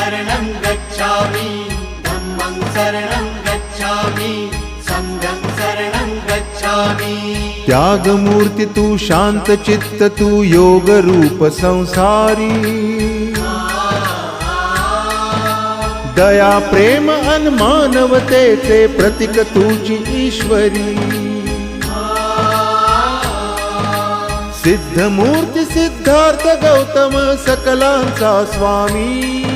शरणं गच्छामि धम्मं शरणं गच्छामि संघं शरणं गच्छामि। त्यागमूर्ती तू शांत चित्त तू योग रूप संसारी दया प्रेम अन मानवतेचे प्रतीक तुझी ईश्वरी सिद्धमूर्ती सिद्धार्थ गौतम सकलांचा स्वामी